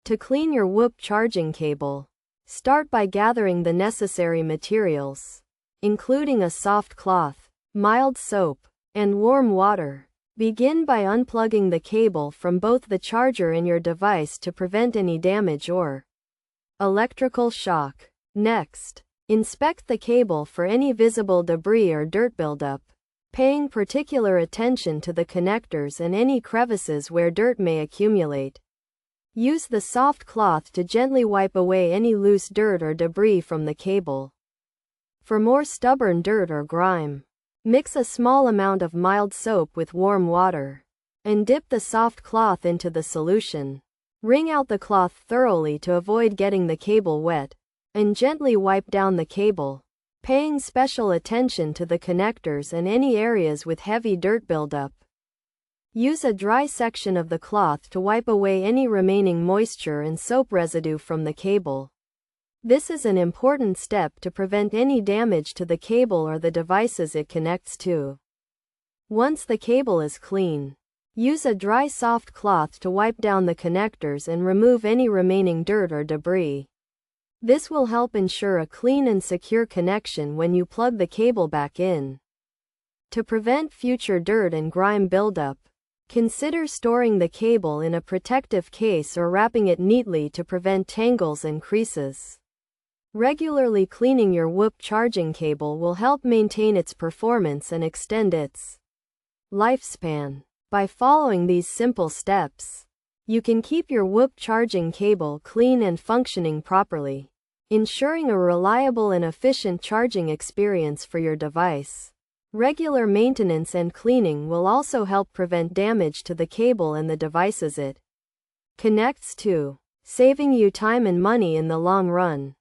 To clean your Whoop charging cable, start by gathering the necessary materials, including a soft cloth, mild soap, and warm water. Begin by unplugging the cable from both the charger and your device to prevent any damage or electrical shock. Next, inspect the cable for any visible debris or dirt buildup, paying particular attention to the connectors and any crevices where dirt may accumulate. Use the soft cloth to gently wipe away any loose dirt or debris from the cable. For more stubborn dirt or grime, mix a small amount of mild soap with warm water, and dip the soft cloth into the solution. Wring out the cloth thoroughly to avoid getting the cable wet, and gently wipe down the cable, paying special attention to the connectors and any areas with heavy dirt buildup. Use a dry section of the cloth to wipe away any remaining moisture and soap residue from the cable. This is an important step to prevent any damage to the cable or the devices it connects to. Once the cable is clean, use a dry soft cloth to wipe down the connectors and remove any remaining dirt or debris. This will help ensure a clean and secure connection when you plug the cable back in. To prevent future dirt and grime buildup, consider storing the cable in a protective case or wrapping it neatly to prevent tangles and creases. Regularly cleaning your Whoop charging cable will help maintain its performance and extend its lifespan. By following these simple steps, you can keep your Whoop charging cable clean and functioning properly, ensuring a reliable and efficient charging experience for your device. Regular maintenance and cleaning will also help prevent damage to the cable and the devices it connects to, saving you time and money in the long run.